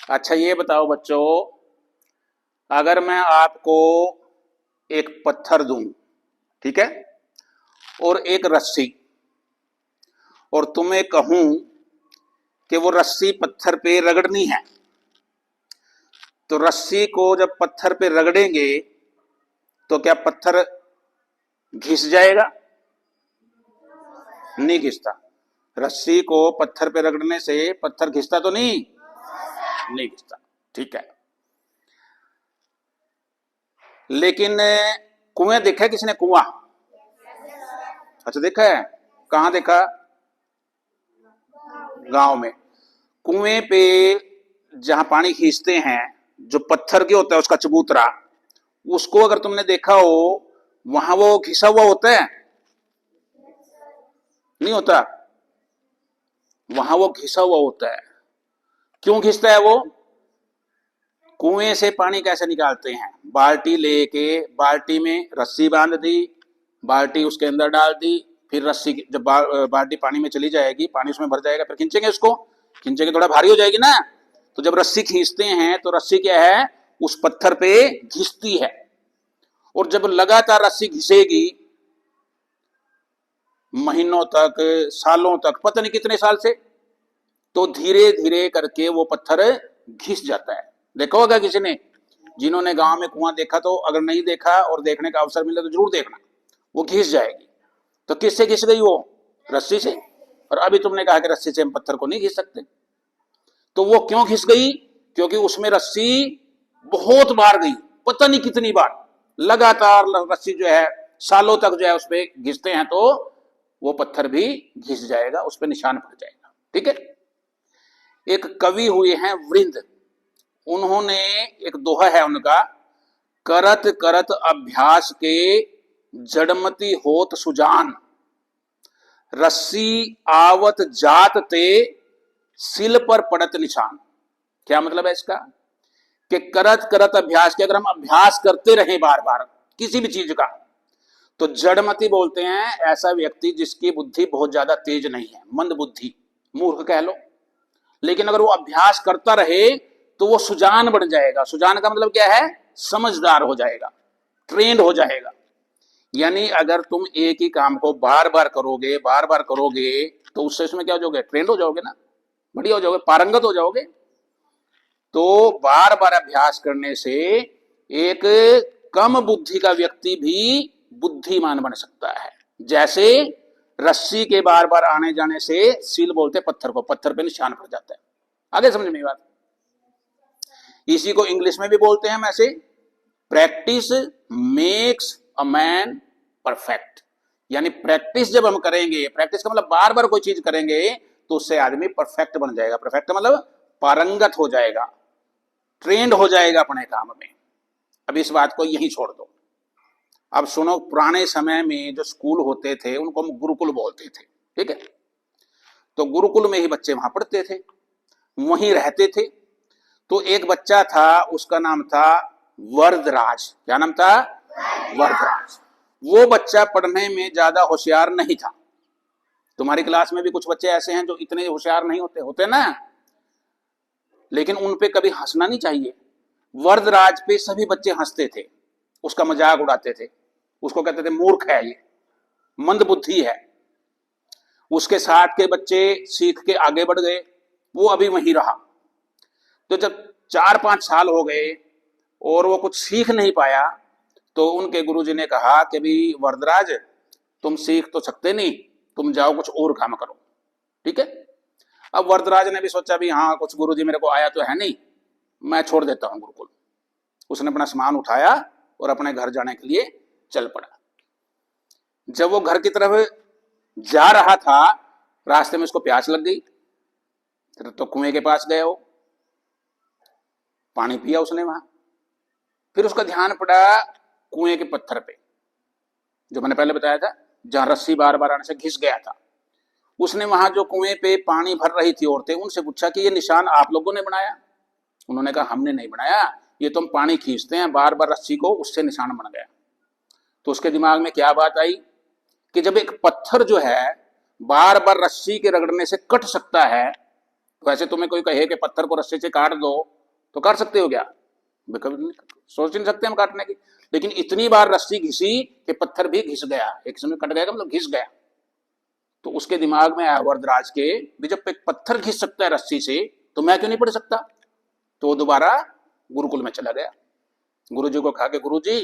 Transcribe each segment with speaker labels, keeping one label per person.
Speaker 1: अच्छा ये बताओ बच्चों, अगर मैं आपको एक पत्थर दूं, ठीक है, और एक रस्सी, और तुम्हें कहूं कि वो रस्सी पत्थर पे रगड़नी है, तो रस्सी को जब पत्थर पे रगड़ेंगे तो क्या पत्थर घिस जाएगा? नहीं घिसता। रस्सी को पत्थर पे रगड़ने से पत्थर घिसता तो नहीं घिसता। ठीक है, लेकिन कुएं देखा है किसने? कुआं? अच्छा देखा है। कहाँ देखा? गांव में। कुएं पे जहां पानी खींचते हैं, जो पत्थर के होता है उसका चबूतरा, उसको अगर तुमने देखा हो, वहां वो घिसा हुआ होता है? नहीं होता। वहां वो घिसा हुआ होता है। क्यों घिसता है वो? कुएं से पानी कैसे निकालते हैं? बाल्टी लेके, बाल्टी में रस्सी बांध दी, बाल्टी उसके अंदर डाल दी, फिर रस्सी जब बाल्टी पानी में चली जाएगी, पानी उसमें भर जाएगा, फिर खींचेंगे उसको। खींचेंगे, थोड़ा भारी हो जाएगी ना, तो जब रस्सी खींचते हैं तो रस्सी क्या है, उस पत्थर पे घिसती है। और जब लगातार रस्सी घिसेगी, महीनों तक, सालों तक, पता नहीं कितने साल से, तो धीरे धीरे करके वो पत्थर घिस जाता है। देखा होगा किसी ने, जिन्होंने गांव में कुआं देखा, तो अगर नहीं देखा और देखने का अवसर मिले तो जरूर देखना, वो घिस जाएगी। तो किससे घिस गई वो? रस्सी से। और अभी तुमने कहा कि रस्सी से हम पत्थर को नहीं घिस सकते, तो वो क्यों घिस गई? क्योंकि उसमें रस्सी बहुत बार गई, पता नहीं कितनी बार, लगातार रस्सी जो है सालों तक जो है उस पर घिसते हैं, तो वो पत्थर भी घिस जाएगा, उस पर निशान पड़ जाएगा। ठीक है। एक कवि हुए हैं वृंद, उन्होंने एक दोहा है उनका, करत करत अभ्यास के जड़मती होत सुजान, रस्सी आवत जात ते सिल पर पड़त निशान। क्या मतलब है इसका? कि करत करत अभ्यास के, अगर हम अभ्यास करते रहे बार बार किसी भी चीज का, तो जड़मती बोलते हैं ऐसा व्यक्ति जिसकी बुद्धि बहुत ज्यादा तेज नहीं है, मंद बुद्धि, मूर्ख कह लो। लेकिन अगर वो अभ्यास करता रहे तो वो सुजान बन जाएगा। सुजान का मतलब क्या है? समझदार हो जाएगा, ट्रेंड हो जाएगा। यानी अगर तुम एक ही काम को बार बार करोगे, बार बार करोगे, तो उससे उसमें क्या हो जाओगे? ट्रेंड हो जाओगे ना, बढ़िया हो जाओगे, पारंगत हो जाओगे। तो बार बार अभ्यास करने से एक कम बुद्धि का व्यक्ति भी बुद्धिमान बन सकता है। जैसे रस्सी के बार बार आने जाने से सील बोलते पत्थर को, पत्थर पे निशान पड़ जाता है। आगे समझ में बात? इसी को इंग्लिश में भी बोलते हैं हम ऐसे, practice makes a man perfect. यानी प्रैक्टिस जब हम करेंगे, प्रैक्टिस का मतलब बार बार कोई चीज करेंगे, तो उससे आदमी परफेक्ट बन जाएगा। परफेक्ट मतलब पारंगत हो जाएगा, ट्रेंड हो जाएगा अपने काम में। अब इस बात को यहीं छोड़ दो। अब सुनो, पुराने समय में जो स्कूल होते थे उनको हम गुरुकुल बोलते थे। ठीक है। तो गुरुकुल में ही बच्चे वहां पढ़ते थे, वहीं रहते थे। तो एक बच्चा था, उसका नाम था वरदराज। क्या नाम था? वरदराज। वो बच्चा पढ़ने में ज्यादा होशियार नहीं था। तुम्हारी क्लास में भी कुछ बच्चे ऐसे हैं जो इतने होशियार नहीं होते, होते ना, लेकिन उन पे कभी हंसना नहीं चाहिए। वरदराज पे सभी बच्चे हंसते थे, उसका मजाक उड़ाते थे, उसको कहते थे मूर्ख है ये, मंद बुद्धि है। उसके साथ के बच्चे सीख के आगे बढ़ गए, वो अभी वहीं रहा। तो जब 4-5 साल हो गए और वो कुछ सीख नहीं पाया, तो उनके गुरुजी ने कहा कि भाई वरदराज, तुम सीख तो सकते नहीं, तुम जाओ कुछ और काम करो। ठीक है। अब वरदराज ने भी सोचा भी हाँ, कुछ गुरुजी मेरे को आया तो है नहीं, मैं छोड़ देता हूं गुरुकुल। उसने अपना सामान उठाया और अपने घर जाने के लिए चल पड़ा। जब वो घर की तरफ जा रहा था, रास्ते में उसको प्यास लग गई, तो कुएं के पास गया, वो पानी पिया उसने वहां। फिर उसका ध्यान पड़ा कुएं के पत्थर पे, जो मैंने पहले बताया था, जहां रस्सी बार बार आने से घिस गया था। उसने वहां जो कुएं पे पानी भर रही थी औरतें, उनसे पूछा कि ये निशान आप लोगों ने बनाया? उन्होंने कहा हमने नहीं बनाया, ये तो हम पानी खींचते हैं बार बार रस्सी को, उससे निशान बन गया। तो उसके दिमाग में क्या बात आई कि जब एक पत्थर जो है बार बार रस्सी के रगड़ने से कट सकता है, वैसे तुम्हें कोई कहे कि पत्थर को रस्सी से काट दो तो काट सकते हो क्या? कभी नहीं, सोच नहीं सकते हम काटने की। लेकिन इतनी बार रस्सी घिसी कि पत्थर भी घिस गया, एक समय कट गया मतलब घिस गया। तो उसके दिमाग में आया वरदराज के भी, जब एक पत्थर घिस सकता है रस्सी से तो मैं क्यों नहीं पढ़ सकता? तो वो दोबारा गुरुकुल में चला गया। गुरुजी को कहा कि गुरुजी,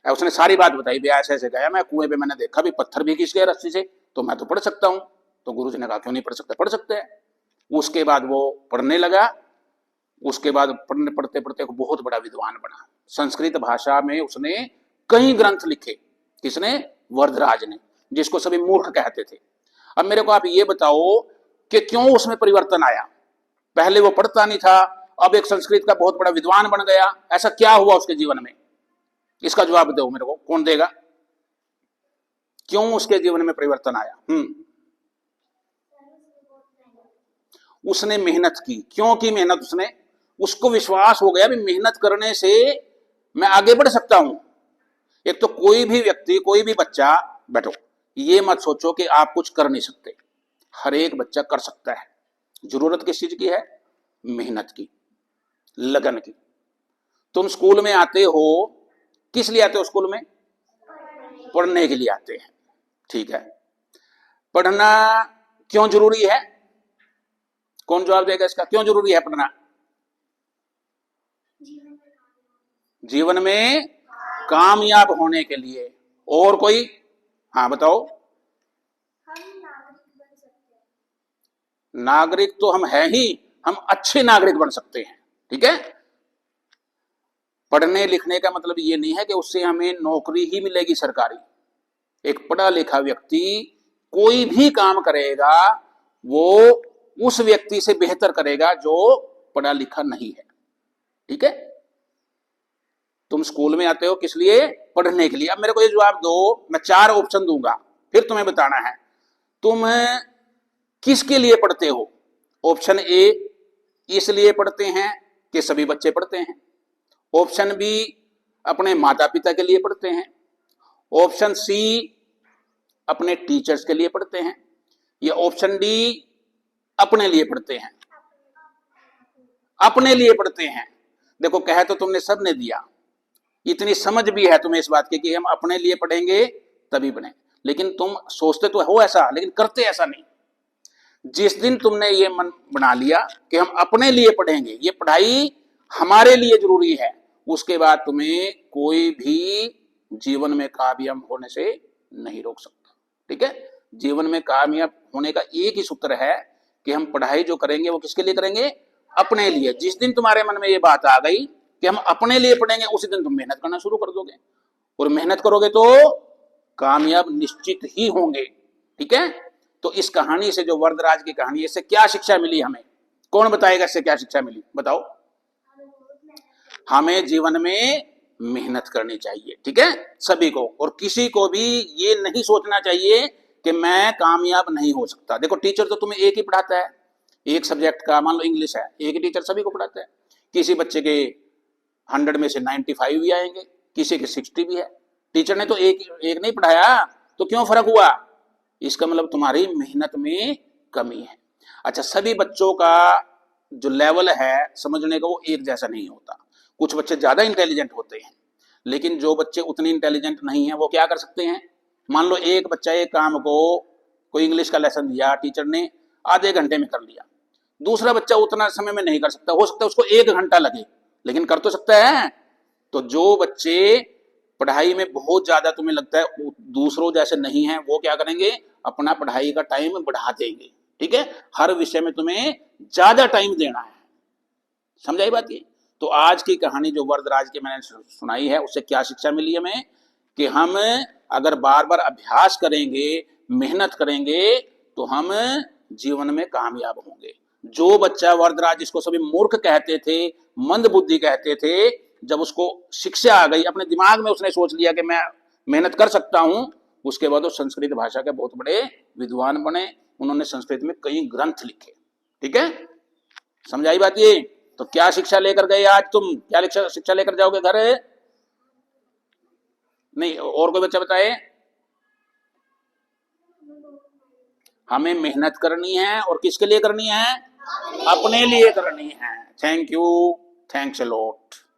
Speaker 1: उसने सारी बात बताई भी, ऐसे ऐसे गया मैं कुएं पे, मैंने देखा भी पत्थर भी घिस गया रस्सी से, तो मैं तो पढ़ सकता हूँ। तो गुरुजी ने कहा क्यों नहीं पढ़ सकते? पढ़ सकते हैं। उसके बाद वो पढ़ने लगा। उसके बाद पढ़ने पढ़ते पढ़ते बहुत बड़ा विद्वान बना। संस्कृत भाषा में उसने कई ग्रंथ लिखे। किसने? वरदराज ने, जिसको सभी मूर्ख कहते थे। अब मेरे को आप ये बताओ कि क्यों उसमें परिवर्तन आया? पहले वो पढ़ता नहीं था, अब एक संस्कृत का बहुत बड़ा विद्वान बन गया, ऐसा क्या हुआ उसके जीवन में? इसका जवाब दो मेरे को, कौन देगा? क्यों उसके जीवन में परिवर्तन आया? उसने मेहनत की। क्यों की मेहनत उसने? उसको विश्वास हो गया भी मेहनत करने से मैं आगे बढ़ सकता हूं। एक तो कोई भी व्यक्ति, कोई भी बच्चा, बैठो, ये मत सोचो कि आप कुछ कर नहीं सकते। हर एक बच्चा कर सकता है। जरूरत किस चीज की है? मेहनत की, लगन की। तुम स्कूल में आते हो, किस लिए आते हो स्कूल में? पढ़ने के लिए आते हैं, ठीक है। पढ़ना क्यों जरूरी है? कौन जवाब देगा इसका? क्यों जरूरी है पढ़ना? जीवन में कामयाब होने के लिए। और कोई? हाँ बताओ। नागरिक तो हम हैं ही, हम अच्छे नागरिक बन सकते हैं, ठीक है। पढ़ने लिखने का मतलब ये नहीं है कि उससे हमें नौकरी ही मिलेगी सरकारी। एक पढ़ा लिखा व्यक्ति कोई भी काम करेगा वो उस व्यक्ति से बेहतर करेगा जो पढ़ा लिखा नहीं है, ठीक है। तुम स्कूल में आते हो किस लिए? पढ़ने के लिए। अब मेरे को ये जवाब दो, मैं 4 ऑप्शन दूंगा, फिर तुम्हें बताना है तुम किसके लिए पढ़ते हो। ऑप्शन ए, इसलिए पढ़ते हैं कि सभी बच्चे पढ़ते हैं। ऑप्शन बी, अपने माता पिता के लिए पढ़ते हैं। ऑप्शन सी, अपने टीचर्स के लिए पढ़ते हैं। या ऑप्शन डी, अपने लिए पढ़ते हैं। अपने लिए पढ़ते हैं। देखो, कह तो तुमने सब ने दिया, इतनी समझ भी है तुम्हें इस बात की कि हम अपने लिए पढ़ेंगे तभी बने, लेकिन तुम सोचते तो हो ऐसा, लेकिन करते ऐसा नहीं। जिस दिन तुमने ये मन बना लिया कि हम अपने लिए पढ़ेंगे, ये पढ़ाई हमारे लिए जरूरी है, उसके बाद तुम्हें कोई भी जीवन में कामयाब होने से नहीं रोक सकता, ठीक है। जीवन में कामयाब होने का एक ही सूत्र है कि हम पढ़ाई जो करेंगे वो किसके लिए करेंगे? अपने लिए। जिस दिन तुम्हारे मन में ये बात आ गई कि हम अपने लिए पढ़ेंगे, उसी दिन तुम मेहनत करना शुरू कर दोगे, और मेहनत करोगे तो कामयाब निश्चित ही होंगे, ठीक है। तो इस कहानी से, जो वरदराज की कहानी है, इससे क्या शिक्षा मिली हमें? कौन बताएगा इससे क्या शिक्षा मिली? बताओ। हमें जीवन में मेहनत करनी चाहिए, ठीक है, सभी को। और किसी को भी ये नहीं सोचना चाहिए कि मैं कामयाब नहीं हो सकता। देखो, टीचर तो तुम्हें एक ही पढ़ाता है, एक सब्जेक्ट का, मान लो इंग्लिश है, एक ही टीचर सभी को पढ़ाता है। किसी बच्चे के 100 में से 95 भी आएंगे, किसी के 60 भी है। टीचर ने तो एक नहीं पढ़ाया, तो क्यों फर्क हुआ? इसका मतलब तुम्हारी मेहनत में कमी है। अच्छा, सभी बच्चों का जो लेवल है समझने का वो एक जैसा नहीं होता। कुछ बच्चे ज्यादा इंटेलिजेंट होते हैं, लेकिन जो बच्चे उतने इंटेलिजेंट नहीं है वो क्या कर सकते हैं? मान लो एक बच्चा एक काम को, कोई इंग्लिश का लेसन दिया, टीचर ने आधे घंटे में कर लिया, दूसरा बच्चा उतना समय में नहीं कर सकता, हो सकता है उसको 1 घंटा लगे, लेकिन कर तो सकता है। तो जो बच्चे पढ़ाई में बहुत ज्यादा तुम्हें लगता है दूसरों जैसे नहीं है, वो क्या करेंगे? अपना पढ़ाई का टाइम बढ़ा देंगे, ठीक है। हर विषय में तुम्हें ज्यादा टाइम देना है, समझाई बात ये? तो आज की कहानी जो वरदराज की मैंने सुनाई है, उससे क्या शिक्षा मिली हमें? कि हम अगर बार बार अभ्यास करेंगे, मेहनत करेंगे, तो हम जीवन में कामयाब होंगे। जो बच्चा वरदराज, जिसको सभी मूर्ख कहते थे, मंद बुद्धि कहते थे, जब उसको शिक्षा आ गई, अपने दिमाग में उसने सोच लिया कि मैं मेहनत कर सकता हूं, उसके बाद वो संस्कृत भाषा के बहुत बड़े विद्वान बने। उन्होंने संस्कृत में कई ग्रंथ लिखे, ठीक है। समझाई बात ये? तो क्या शिक्षा लेकर गए आज तुम? क्या शिक्षा लेकर जाओगे घर? नहीं, और कोई बच्चा बताए? हमें मेहनत करनी है, और किसके लिए करनी है? अपने लिए करनी है। Thank you. Thanks a lot.